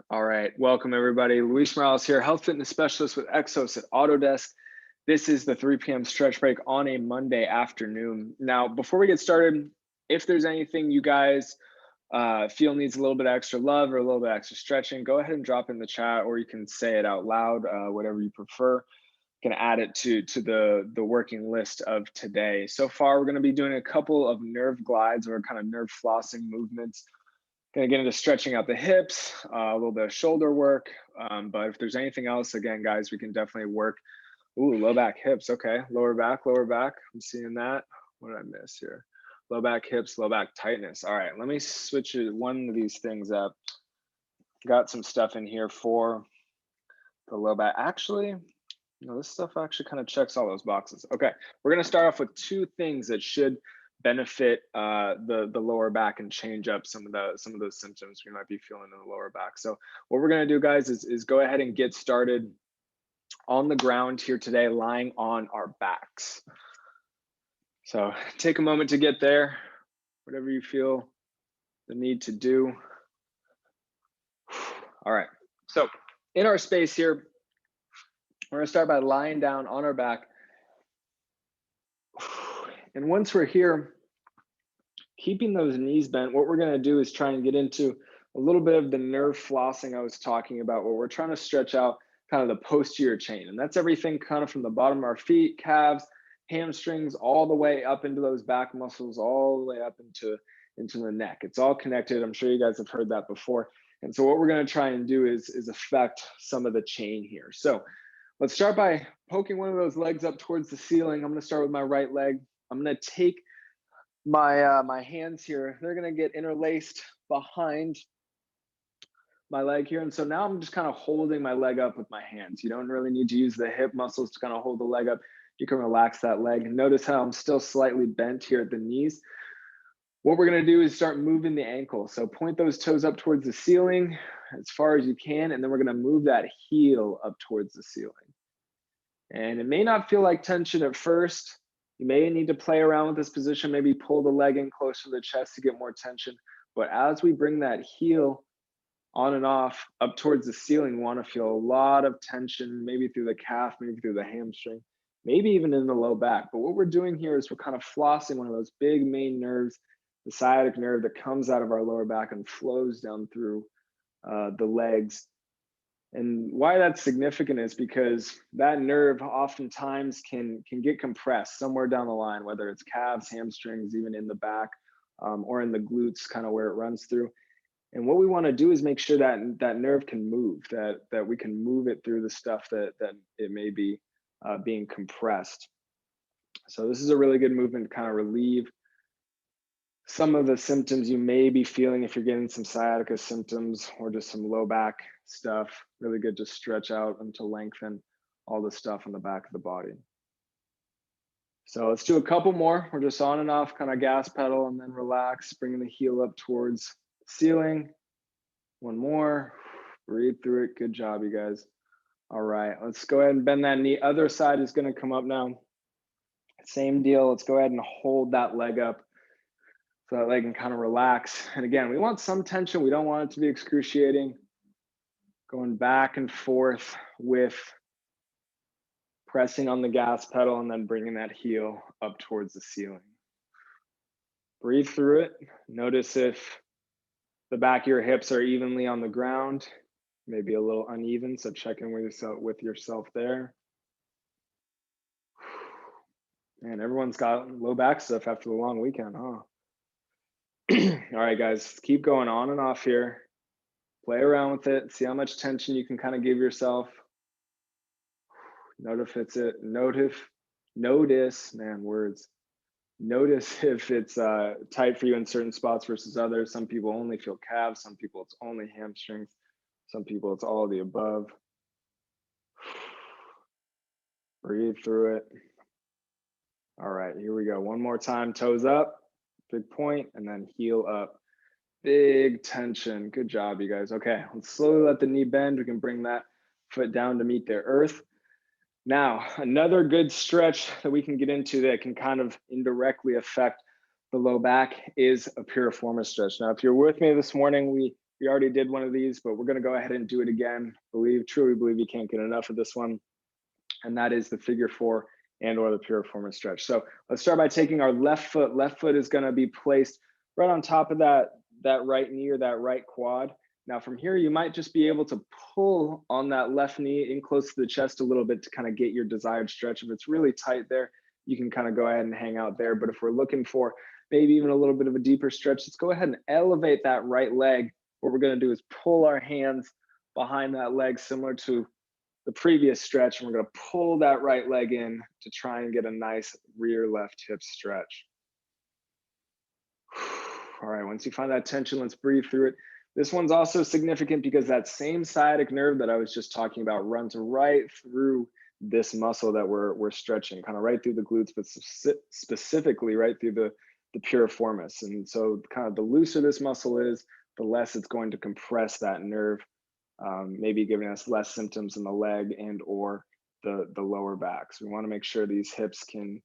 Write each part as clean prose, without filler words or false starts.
All right, welcome everybody. Luis Morales here, health fitness specialist with Exos at Autodesk. This is the 3 p.m. stretch break on a Monday afternoon. Now, before we get started, if there's anything you guys feel needs a little bit of extra love or a little bit extra stretching, go ahead and drop in the chat, or you can say it out loud, whatever you prefer. You can add it to the working list of today. So far, we're going to be doing a couple of nerve glides or kind of nerve flossing movements. Going to get into stretching out the hips, a little bit of shoulder work. But if there's anything else, again, guys, we can definitely work. Ooh, low back hips. Okay, lower back, lower back. I'm seeing that. What did I miss here? Low back hips, low back tightness. All right, let me switch one of these things up. Got some stuff in here for the low back. Actually, this stuff actually kind of checks all those boxes. Okay, we're going to start off with two things that should benefit the lower back and change up some of those symptoms we might be feeling in the lower back. So what we're going to do, guys, is go ahead and get started on the ground here today, lying on our backs. So take a moment to get there, whatever you feel the need to do. All right, so in our space here, we're going to start by lying down on our back. And once we're here, keeping those knees bent, what we're going to do is try and get into a little bit of the nerve flossing I was talking about, where we're trying to stretch out kind of the posterior chain. And that's everything kind of from the bottom of our feet, calves, hamstrings, all the way up into those back muscles, all the way up into the neck. It's all connected. I'm sure you guys have heard that before. And so what we're going to try and do is affect some of the chain here. So let's start by poking one of those legs up towards the ceiling. I'm going to start with my right leg. I'm going to take my hands here. They're going to get interlaced behind my leg here. And so now I'm just kind of holding my leg up with my hands. You don't really need to use the hip muscles to kind of hold the leg up. You can relax that leg. And notice how I'm still slightly bent here at the knees. What we're going to do is start moving the ankle. So point those toes up towards the ceiling as far as you can. And then we're going to move that heel up towards the ceiling. And it may not feel like tension at first. You may need to play around with this position, maybe pull the leg in closer to the chest to get more tension. But as we bring that heel on and off up towards the ceiling, we want to feel a lot of tension, maybe through the calf, maybe through the hamstring, maybe even in the low back. But what we're doing here is we're kind of flossing one of those big main nerves, the sciatic nerve that comes out of our lower back and flows down through the legs. And why that's significant is because that nerve oftentimes can get compressed somewhere down the line, whether it's calves, hamstrings, even in the back, or in the glutes, kind of where it runs through. And what we want to do is make sure that that nerve can move, that we can move it through the stuff that it may be being compressed. So this is a really good movement to kind of relieve some of the symptoms you may be feeling if you're getting some sciatica symptoms or just some low back stuff. Really good to stretch out and to lengthen all the stuff on the back of the body. So let's do a couple more. We're just on and off, kind of gas pedal and then relax, bringing the heel up towards the ceiling. One more, breathe through it. Good job, you guys. All right, let's go ahead and bend that knee. Other side is gonna come up now. Same deal, let's go ahead and hold that leg up so that leg can kind of relax. And again, we want some tension. We don't want it to be excruciating. Going back and forth with pressing on the gas pedal and then bringing that heel up towards the ceiling. Breathe through it. Notice if the back of your hips are evenly on the ground, maybe a little uneven, so check in with yourself there. Man, everyone's got low back stuff after the long weekend, huh? All right, guys, keep going on and off here. Play around with it. See how much tension you can kind of give yourself. Notice if it's tight for you in certain spots versus others. Some people only feel calves. Some people it's only hamstrings. Some people it's all of the above. Breathe through it. All right, here we go. One more time, toes up. Big point, and then heel up. Big tension. Good job, you guys. Okay, let's slowly let the knee bend. We can bring that foot down to meet the earth. Now, another good stretch that we can get into that can kind of indirectly affect the low back is a piriformis stretch. Now, if you're with me this morning, we We already did one of these, but we're going to go ahead and do it again. Truly believe you can't get enough of this one. And that is the figure 4 and or the piriformis stretch. So let's start by taking our left foot. Left foot is going to be placed right on top of that right knee or that right quad. Now from here, you might just be able to pull on that left knee in close to the chest a little bit to kind of get your desired stretch. If it's really tight there, you can kind of go ahead and hang out there. But if we're looking for maybe even a little bit of a deeper stretch, let's go ahead and elevate that right leg. What we're going to do is pull our hands behind that leg, similar to the previous stretch, and we're going to pull that right leg in to try and get a nice rear left hip stretch. All right, once you find that tension, let's breathe through it. This one's also significant because that same sciatic nerve that I was just talking about runs right through this muscle that we're stretching, kind of right through the glutes, but specifically right through the piriformis. And so kind of the looser this muscle is, the less it's going to compress that nerve, maybe giving us less symptoms in the leg and or the lower back. So we want to make sure these hips can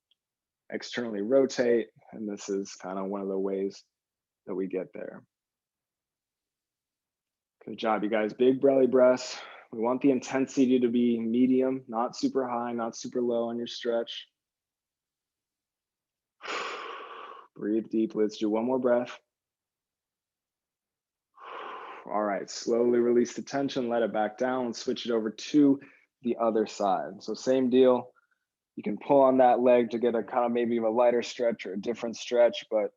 externally rotate, and this is kind of one of the ways that we get there. Good job, you guys. Big belly breaths. We want the intensity to be medium, not super high, not super low on your stretch. Breathe deep. Let's do one more breath. All right, slowly release the tension, let it back down, switch it over to the other side. So same deal. You can pull on that leg to get a kind of maybe a lighter stretch or a different stretch, but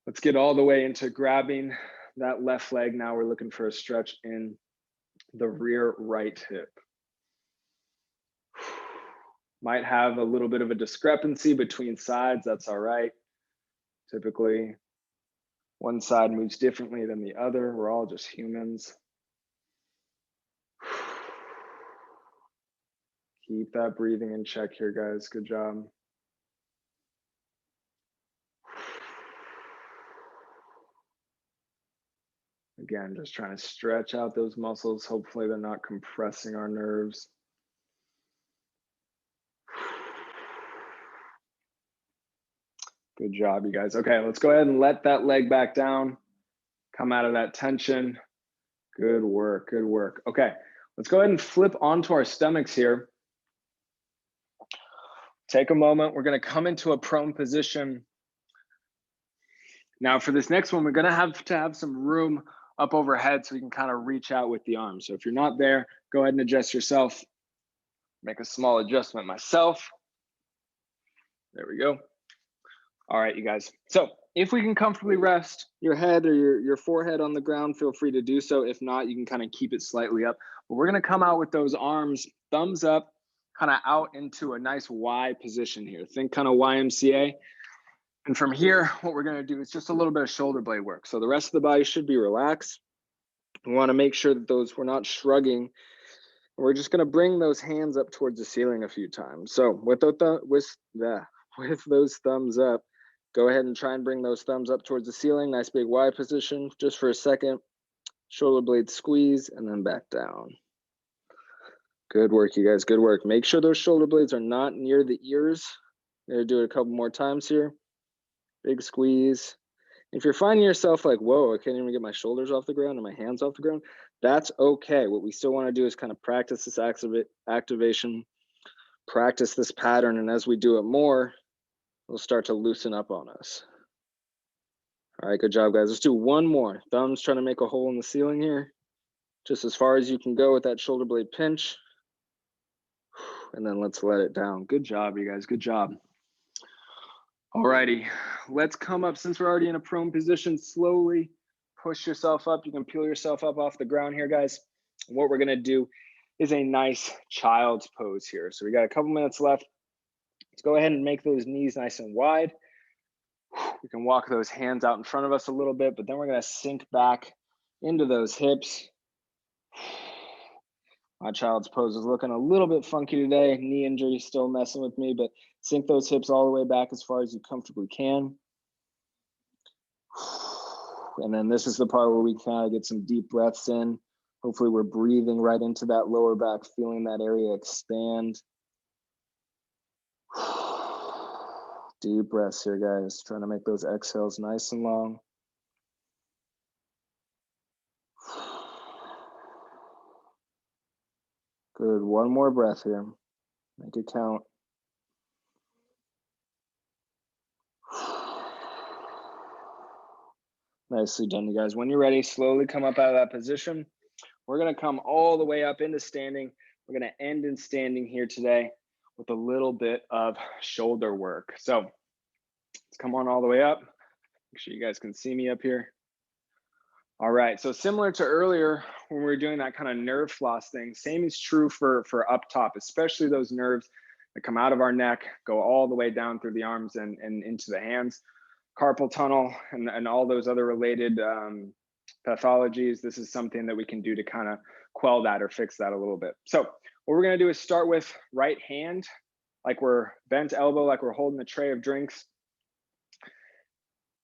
let's get all the way into grabbing that left leg. Now we're looking for a stretch in the rear right hip. Might have a little bit of a discrepancy between sides. That's all right. Typically, one side moves differently than the other. We're all just humans. Keep that breathing in check here, guys. Good job. Again, just trying to stretch out those muscles. Hopefully they're not compressing our nerves. Good job, you guys. Okay, let's go ahead and let that leg back down. Come out of that tension. Good work, good work. Okay, let's go ahead and flip onto our stomachs here. Take a moment. We're going to come into a prone position. Now for this next one, we're going to have some room up overhead so we can kind of reach out with the arms. So if you're not there, go ahead and adjust yourself. Make a small adjustment myself. There we go. All right, you guys. So if we can comfortably rest your head or your forehead on the ground, feel free to do so. If not, you can kind of keep it slightly up. But we're going to come out with those arms, thumbs up, kind of out into a nice Y position here. Think kind of YMCA. And from here, what we're going to do is just a little bit of shoulder blade work. So the rest of the body should be relaxed. We want to make sure that we're not shrugging. We're just going to bring those hands up towards the ceiling a few times. So with those thumbs up, go ahead and try and bring those thumbs up towards the ceiling. Nice big Y position just for a second. Shoulder blade squeeze and then back down. Good work, you guys. Good work. Make sure those shoulder blades are not near the ears. I'm going to do it a couple more times here. Big squeeze. If you're finding yourself like, whoa, I can't even get my shoulders off the ground and my hands off the ground, that's okay. What we still want to do is kind of practice this activation, practice this pattern, and as we do it more, it'll start to loosen up on us. All right, good job, guys. Let's do one more. Thumbs trying to make a hole in the ceiling here, just as far as you can go with that shoulder blade pinch. And then let's let it down. Good job, you guys. Good job. All righty, let's come up. Since we're already in a prone position, slowly push yourself up. You can peel yourself up off the ground here, guys. What we're gonna do is a nice child's pose here. So we got a couple minutes left. Let's go ahead and make those knees nice and wide. We can walk those hands out in front of us a little bit, but then we're gonna sink back into those hips. My child's pose is looking a little bit funky today. Knee injury still messing with me, but sink those hips all the way back as far as you comfortably can. And then this is the part where we kind of get some deep breaths in. Hopefully we're breathing right into that lower back, feeling that area expand. Deep breaths here, guys. Trying to make those exhales nice and long. Good, one more breath here. Make it count. Nicely done, you guys. When you're ready, slowly come up out of that position. We're gonna come all the way up into standing. We're gonna end in standing here today with a little bit of shoulder work. So let's come on all the way up. Make sure you guys can see me up here. All right, so similar to earlier when we were doing that kind of nerve floss thing, same is true for up top, especially those nerves that come out of our neck, go all the way down through the arms and into the hands. Carpal tunnel and all those other related pathologies. This is something that we can do to kind of quell that or fix that a little bit. So what we're gonna do is start with right hand, like we're bent elbow, like we're holding a tray of drinks.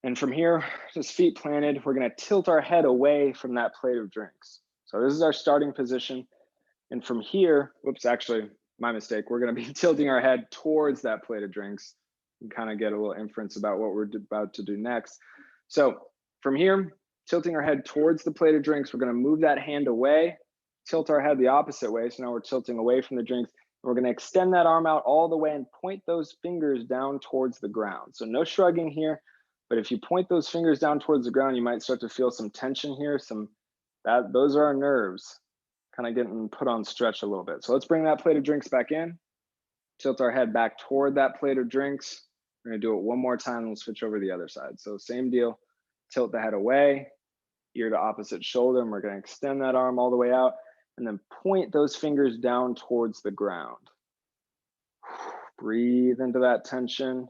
And from here, just feet planted, we're gonna tilt our head away from that plate of drinks. So this is our starting position. And from here, whoops, actually, my mistake. We're gonna be tilting our head towards that plate of drinks and kind of get a little inference about what we're about to do next. So from here, tilting our head towards the plate of drinks, we're gonna move that hand away, tilt our head the opposite way. So now we're tilting away from the drinks. We're gonna extend that arm out all the way and point those fingers down towards the ground. So no shrugging here. But if you point those fingers down towards the ground, you might start to feel some tension here. Those are our nerves kind of getting put on stretch a little bit. So let's bring that plate of drinks back in, tilt our head back toward that plate of drinks. We're gonna do it one more time and we'll switch over to the other side. So same deal, tilt the head away, ear to opposite shoulder, and we're gonna extend that arm all the way out and then point those fingers down towards the ground. Breathe into that tension.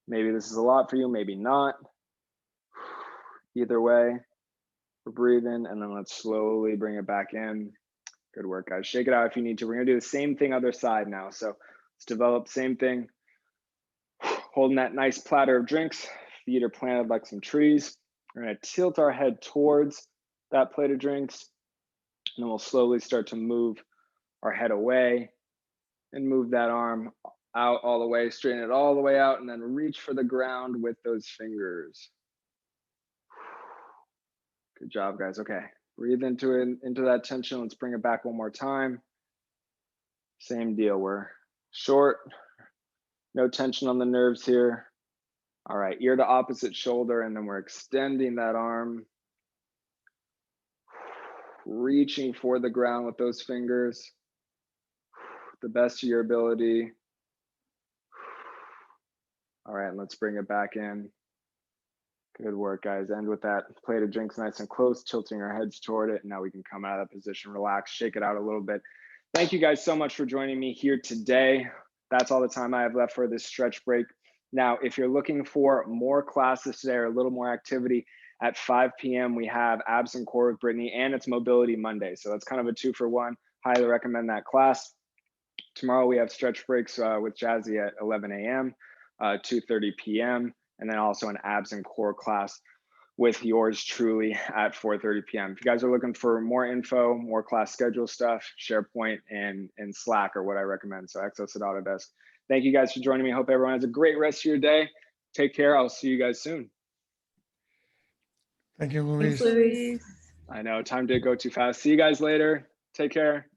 Maybe this is a lot for you, maybe not. Either way, we're breathing, and then let's slowly bring it back in. Good work, guys. Shake it out if you need to. We're gonna do the same thing other side now. So let's develop same thing. Holding that nice platter of drinks, feet are planted like some trees. We're gonna tilt our head towards that plate of drinks, and then we'll slowly start to move our head away and move that arm out all the way, straighten it all the way out, and then reach for the ground with those fingers. Good job, guys. Okay, breathe into it, into that tension. Let's bring it back one more time. Same deal, we're short, no tension on the nerves here. All right, ear to opposite shoulder, and then we're extending that arm, reaching for the ground with those fingers, the best of your ability. All right, let's bring it back in. Good work, guys. End with that plate of drinks nice and close, tilting our heads toward it. And now we can come out of that position, relax, shake it out a little bit. Thank you guys so much for joining me here today. That's all the time I have left for this stretch break. Now, if you're looking for more classes today or a little more activity, at 5 p.m. we have Abs and Core with Brittany, and it's Mobility Monday. So that's kind of a 2-for-1. Highly recommend that class. Tomorrow we have stretch breaks with Jazzy at 11 a.m., 2:30 p.m., and then also an Abs and Core class with yours truly at 4:30 p.m. If you guys are looking for more info, more class schedule stuff, SharePoint and Slack are what I recommend. So access at Autodesk. Thank you guys for joining me. Hope everyone has a great rest of your day. Take care. I'll see you guys soon. Thank you, Luis. Thanks, Luis. I know, time did go too fast. See you guys later. Take care.